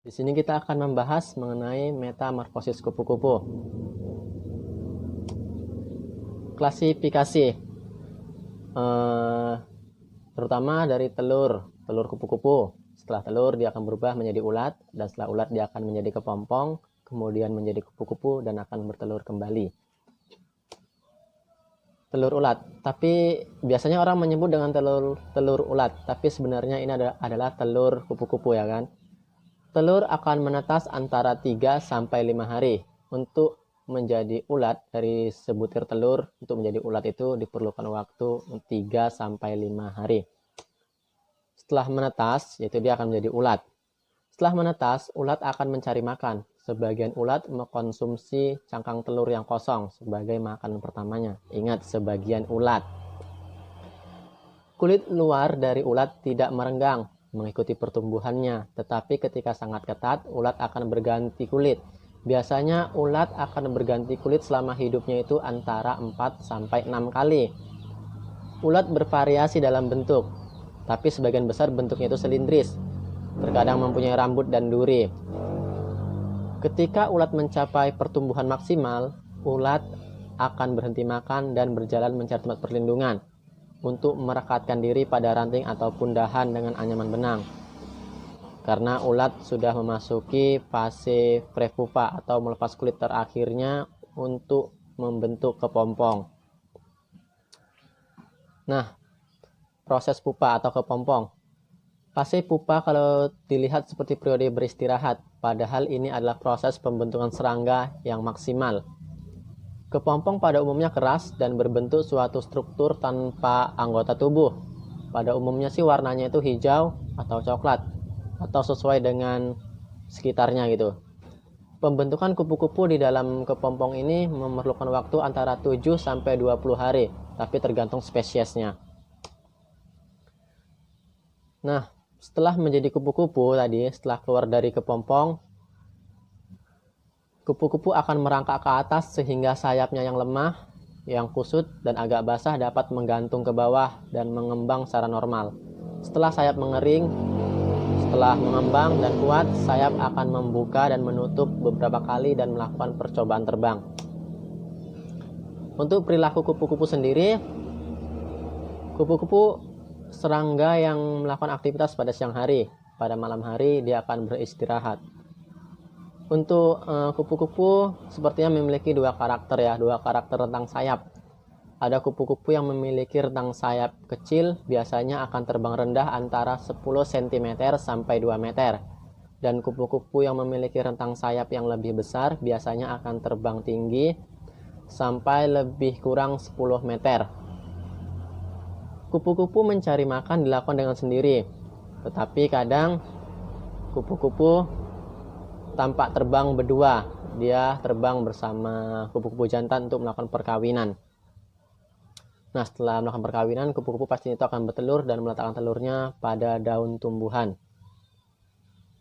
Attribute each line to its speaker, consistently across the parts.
Speaker 1: Di sini kita akan membahas mengenai metamorfosis kupu-kupu. Klasifikasi, terutama dari telur kupu-kupu. Setelah telur dia akan berubah menjadi ulat, dan setelah ulat dia akan menjadi kepompong, kemudian menjadi kupu-kupu dan akan bertelur kembali. Telur ulat, tapi biasanya orang menyebut dengan telur ulat, tapi sebenarnya ini adalah telur kupu-kupu, ya kan? Telur akan menetas antara 3 sampai 5 hari. Untuk menjadi ulat, dari sebutir telur untuk menjadi ulat itu diperlukan waktu 3 sampai 5 hari. Setelah menetas, yaitu dia akan menjadi ulat. Setelah menetas, ulat akan mencari makan. Sebagian ulat mengkonsumsi cangkang telur yang kosong sebagai makanan pertamanya. Ingat, sebagian ulat. Kulit luar dari ulat tidak merenggang mengikuti pertumbuhannya, tetapi ketika sangat ketat, ulat akan berganti kulit. Biasanya ulat akan berganti kulit selama hidupnya itu antara 4 sampai 6 kali. Ulat bervariasi dalam bentuk, tapi sebagian besar bentuknya itu silindris. Terkadang mempunyai rambut dan duri. Ketika ulat mencapai pertumbuhan maksimal, ulat akan berhenti makan dan berjalan mencari tempat perlindungan untuk merekatkan diri pada ranting ataupun dahan dengan anyaman benang. Karena ulat sudah memasuki fase prepupa atau melepas kulit terakhirnya untuk membentuk kepompong. Nah, proses pupa atau kepompong. Fase pupa kalau dilihat seperti periode beristirahat, padahal ini adalah proses pembentukan serangga yang maksimal. Kepompong pada umumnya keras dan berbentuk suatu struktur tanpa anggota tubuh. Pada umumnya sih warnanya itu hijau atau coklat, atau sesuai dengan sekitarnya gitu. Pembentukan kupu-kupu di dalam kepompong ini memerlukan waktu antara 7 sampai 20 hari, tapi tergantung spesiesnya. Nah, setelah menjadi kupu-kupu tadi, setelah keluar dari kepompong, kupu-kupu akan merangkak ke atas sehingga sayapnya yang lemah, yang kusut dan agak basah dapat menggantung ke bawah dan mengembang secara normal. Setelah sayap mengering, setelah mengembang dan kuat, sayap akan membuka dan menutup beberapa kali dan melakukan percobaan terbang. Untuk perilaku kupu-kupu sendiri, kupu-kupu serangga yang melakukan aktivitas pada siang hari. Pada malam hari dia akan beristirahat. Untuk kupu-kupu sepertinya memiliki dua karakter rentang sayap. Ada kupu-kupu yang memiliki rentang sayap kecil, biasanya akan terbang rendah antara 10 cm sampai 2 meter. Dan kupu-kupu yang memiliki rentang sayap yang lebih besar, biasanya akan terbang tinggi sampai lebih kurang 10 meter. Kupu-kupu mencari makan dilakukan dengan sendiri, tetapi kadang kupu-kupu tampak terbang berdua. Dia terbang bersama kupu-kupu jantan untuk melakukan perkawinan. Nah, setelah melakukan perkawinan, kupu-kupu pasti itu akan bertelur dan meletakkan telurnya pada daun tumbuhan.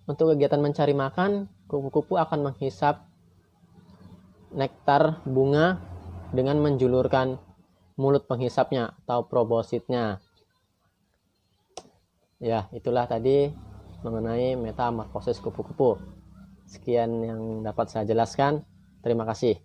Speaker 1: Untuk kegiatan mencari makan, kupu-kupu akan menghisap nektar bunga dengan menjulurkan mulut penghisapnya atau probositnya. Ya, itulah tadi mengenai metamorfosis kupu-kupu. Sekian yang dapat saya jelaskan. Terima kasih.